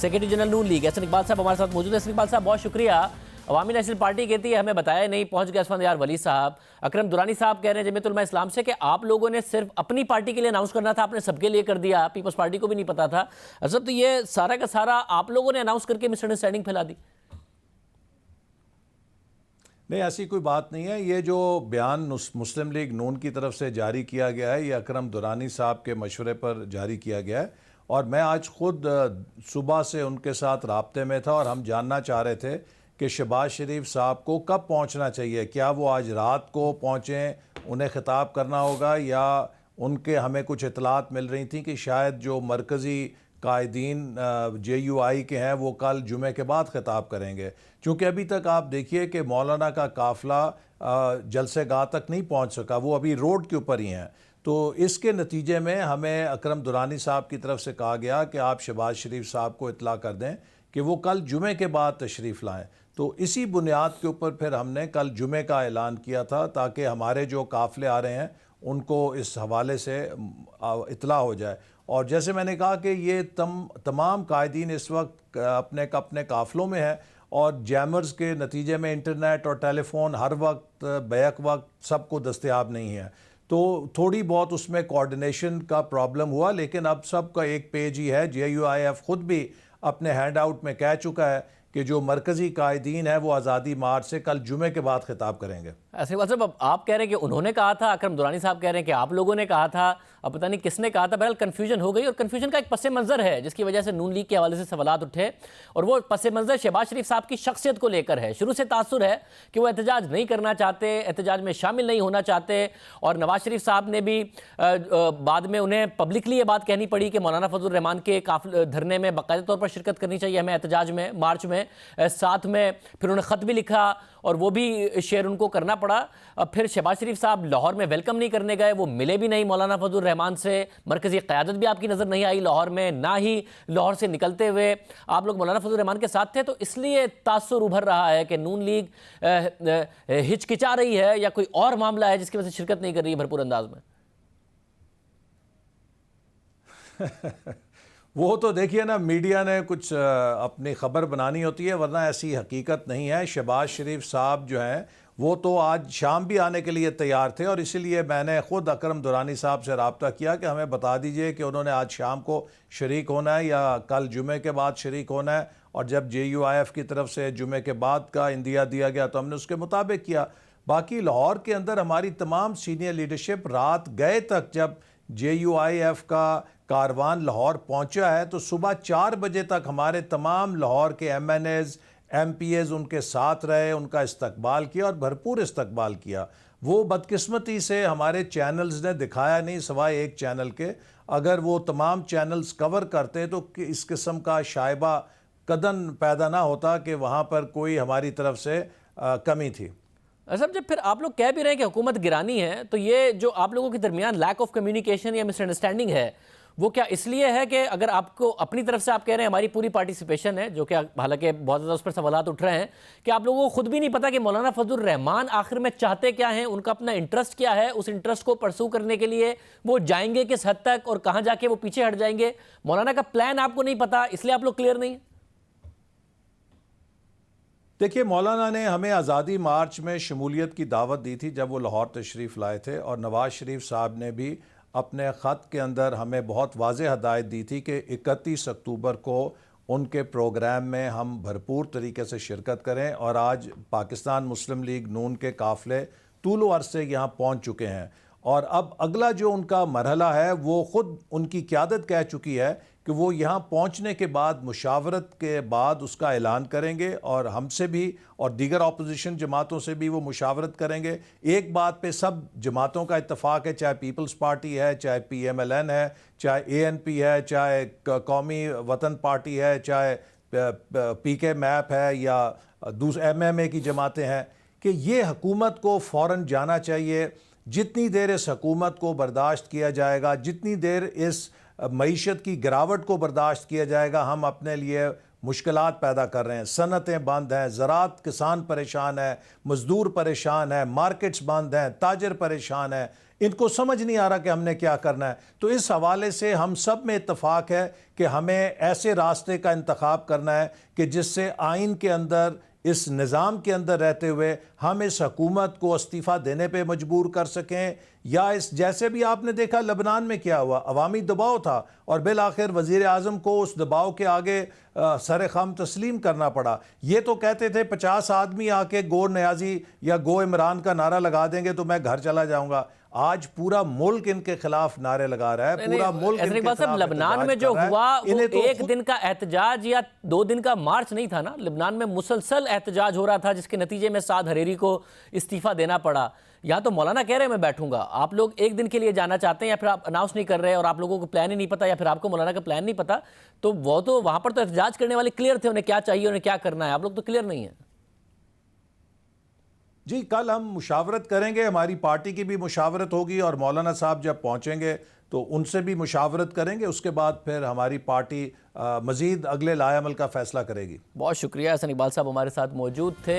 Secretary general नून league Ehsan Iqbal साहब हमारे साथ मौजूद है। एहसन इकबाल साहब बहुत शुक्रिया। अवामी नेशनल पार्टी कहती है हमें बताया नहीं, पहुंच गए असफंद यार वली साहब। अकरम दुरानी साहब कह रहे हैं जमीयत उलमा इस्लाम से कि आप लोगों ने सिर्फ अपनी पार्टी के लिए अनाउंस करना था, आपने सबके लिए कर दिया, पीपल्स पार्टी को भी नहीं पता था। असद तो ये सारा का सारा आप लोगों ने अनाउंस करके मिसअंडरस्टैंडिंग फैला दी। नहीं, ऐसी कोई बात नहीं है। ये जो बयान मुस्लिम लीग नून की तरफ से जारी किया गया है, ये अकरम दुरानी साहब के मशवरे पर जारी किया गया है और मैं आज ख़ुद सुबह से उनके साथ राब्ते में था और हम जानना चाह रहे थे कि शहबाज शरीफ साहब को कब पहुंचना चाहिए। क्या वो आज रात को पहुंचें, उन्हें ख़िताब करना होगा, या उनके हमें कुछ इतलात मिल रही थी कि शायद जो मरकज़ी कायदीन JUI के हैं वो कल जुमे के बाद ख़िताब करेंगे। चूँकि अभी तक आप देखिए कि मौलाना का काफ़िला जलसे गाह तक नहीं पहुँच सका, वो अभी रोड के ऊपर ही हैं। तो इसके नतीजे में हमें अकरम दुरानी साहब की तरफ से कहा गया कि आप शहबाज शरीफ साहब को इत्तला कर दें कि वो कल जुमे के बाद तशरीफ़ लाएँ। तो इसी बुनियाद के ऊपर फिर हमने कल जुमे का ऐलान किया था ताकि हमारे जो काफ़िले आ रहे हैं उनको इस हवाले से इत्तला हो जाए। और जैसे मैंने कहा कि ये तमाम कायदीन इस वक्त अपने काफ़िलों में है और जैमर्स के नतीजे में इंटरनेट और टेलीफोन हर वक्त बैक वक्त सबको दस्तयाब नहीं है, तो थोड़ी बहुत उसमें कोऑर्डिनेशन का प्रॉब्लम हुआ। लेकिन अब सबका एक पेज ही है। JUIF ख़ुद भी अपने हैंड आउट में कह चुका है कि जो मरकज़ी कायदीन है वो आज़ादी मार्च से कल जुमे के बाद ख़िताब करेंगे। ऐसे मतलब आप कह रहे हैं कि उन्होंने कहा था, अकरम दुरानी साहब कह रहे हैं कि आप लोगों ने कहा था, अब पता नहीं किसने कहा था। बहरहाल कन्फ्यूजन हो गई और कन्फ्यूजन का एक पस मंज़र है जिसकी वजह से नून लीग के हवाले से सवालात उठे और वो पस मंज़र शहबाज शरीफ साहब की शख्सियत को लेकर है। शुरू से तासुर है कि वो एहतजाज नहीं करना चाहते, एहतजाज में शामिल नहीं होना चाहते और नवाज शरीफ साहब ने भी बाद में उन्हें पब्लिकली ये बात कहनी पड़ी कि मौलाना फजल रहमान के धरने में बाकायदा तौर पर शिरकत करनी चाहिए हमें एहतजाज में, मार्च में। साथ में फिर उन्होंने ख़त भी लिखा और वो भी शेयर उनको करना पड़ा। अब फिर शहबाज शरीफ साहब लाहौर में वेलकम नहीं करने गए, वो मिले भी नहीं मौलाना फजल रहमान से। मरकज़ी क़यादत भी आपकी नज़र नहीं आई लाहौर में, ना ही लाहौर से निकलते हुए आप लोग मौलाना फजल रहमान के साथ थे। तो इसलिए तासुर उभर रहा है कि नून लीग हिचकिचा रही है या कोई और मामला है जिसकी वजह से शिरकत नहीं कर रही है भरपूर अंदाज में। वो तो देखिए ना, मीडिया ने कुछ अपनी ख़बर बनानी होती है, वरना ऐसी हकीकत नहीं है। शहबाज शरीफ साहब जो हैं वो तो आज शाम भी आने के लिए तैयार थे और इसीलिए मैंने ख़ुद अकरम दुरानी साहब से रब्ता किया कि हमें बता दीजिए कि उन्होंने आज शाम को शरीक होना है या कल जुमे के बाद शरीक होना है। और जब JUIF की तरफ से जुमे के बाद का इंदिया दिया गया तो हमने उसके मुताबिक किया। बाकी लाहौर के अंदर हमारी तमाम सीनियर लीडरशिप रात गए तक, जब JUIF का कारवान लाहौर पहुंचा है तो सुबह 4 बजे तक हमारे तमाम लाहौर के MNAs MPAs उनके साथ रहे, उनका इस्तकबाल किया और भरपूर इस्तकबाल किया। वो बदकिस्मती से हमारे चैनल्स ने दिखाया नहीं सिवाय एक चैनल के। अगर वो तमाम चैनल्स कवर करते तो इस किस्म का शायबा कदन पैदा ना होता कि वहाँ पर कोई हमारी तरफ से कमी थी। सब जब फिर आप लोग कह भी रहे हैं कि हुकूमत गिरानी है, तो ये जो आप लोगों के दरमियान लैक ऑफ कम्युनिकेशन या मिसअंडरस्टैंडिंग है वो क्या इसलिए है कि अगर आपको अपनी तरफ से आप कह रहे हैं हमारी पूरी पार्टिसिपेशन है, जो कि हालांकि बहुत ज़्यादा उस पर सवालात उठ रहे हैं कि आप लोगों को खुद भी नहीं पता कि मौलाना फजल रहमान आखिर में चाहते क्या हैं, उनका अपना इंटरेस्ट क्या है, उस इंटरेस्ट को परसू करने के लिए वो जाएंगे किस हद तक और कहाँ जाके वो पीछे हट जाएंगे। मौलाना का प्लान आपको नहीं पता, इसलिए आप लोग क्लियर नहीं। देखिए, मौलाना ने हमें आज़ादी मार्च में शमूलियत की दावत दी थी जब वो लाहौर तशरीफ़ लाए थे और नवाज़ शरीफ साहब ने भी अपने ख़त के अंदर हमें बहुत वाज़ेह हदायत दी थी कि 31 अक्टूबर को उनके प्रोग्राम में हम भरपूर तरीके से शिरकत करें। और आज पाकिस्तान मुस्लिम लीग नून के काफ़िले तूलो अर्ज़ से यहाँ पहुँच चुके हैं और अब अगला जो उनका मरहला है वो ख़ुद उनकी क़यादत कह चुकी है कि वो यहाँ पहुँचने के बाद मुशावरत के बाद उसका ऐलान करेंगे और हमसे भी और दीगर अपोजिशन जमातों से भी वो मुशावरत करेंगे। एक बात पे सब जमातों का इत्तफ़ाक़ है, चाहे पीपल्स पार्टी है, चाहे PMLN है, चाहे ANP है, चाहे कौमी वतन पार्टी है, चाहे PK मैप है या दूसरे MMA की जमातें हैं, कि ये हुकूमत को फ़ौरन जाना चाहिए। जितनी देर इस हुकूमत को बर्दाश्त किया जाएगा, जितनी देर इस मईशत की गिरावट को बर्दाश्त किया जाएगा, हम अपने लिए मुश्किलात पैदा कर रहे हैं। सनतें बंद हैं, ज़राअत किसान परेशान है, मज़दूर परेशान है, मार्केट्स बंद हैं, ताजर परेशान है। ان کو سمجھ نہیں آ رہا کہ ہم نے کیا کرنا ہے. تو اس حوالے سے ہم سب میں اتفاق ہے کہ ہمیں ایسے راستے کا انتخاب کرنا ہے کہ جس سے آئین کے اندر اس نظام کے اندر رہتے ہوئے ہم اس حکومت کو استعفیٰ دینے پہ مجبور کر سکیں, یا اس جیسے بھی آپ نے دیکھا لبنان میں کیا ہوا, عوامی دباؤ تھا اور بالآخر وزیر اعظم کو اس دباؤ کے آگے سر خم تسلیم کرنا پڑا. یہ تو کہتے تھے 50 آدمی آ کے گو نیازی یا گو عمران کا نارہ لگا دیں گے تو میں گھر چلا جاؤں گا. آج پورا ملک ان کے خلاف نعرے لگا رہا ہے, پورا ملک ان کے خلاف لبنان میں جو ہوا وہ ایک دن کا احتجاج یا 2 دن کا مارچ نہیں تھا نا. لبنان میں مسلسل احتجاج ہو رہا تھا جس کے نتیجے میں سعد حریری کو استعفیٰ دینا پڑا. یہاں تو مولانا کہہ رہے ہیں میں بیٹھوں گا, آپ لوگ ایک دن کے لیے جانا چاہتے ہیں یا پھر آپ اناؤنس نہیں کر رہے اور آپ لوگوں کو پلان ہی نہیں پتا, یا پھر آپ کو مولانا کا پلان نہیں پتا, تو وہ تو وہاں پر تو احتجاج کرنے والے کلیئر تھے, انہیں کیا چاہیے انہیں کیا کرنا ہے. آپ لوگ تو کلیئر نہیں ہیں. جی کل ہم مشاورت کریں گے, ہماری پارٹی کی بھی مشاورت ہوگی اور مولانا صاحب جب پہنچیں گے تو ان سے بھی مشاورت کریں گے, اس کے بعد پھر ہماری پارٹی مزید اگلے لائے عمل کا فیصلہ کرے گی. بہت شکریہ. احسن اقبال صاحب ہمارے ساتھ موجود تھے.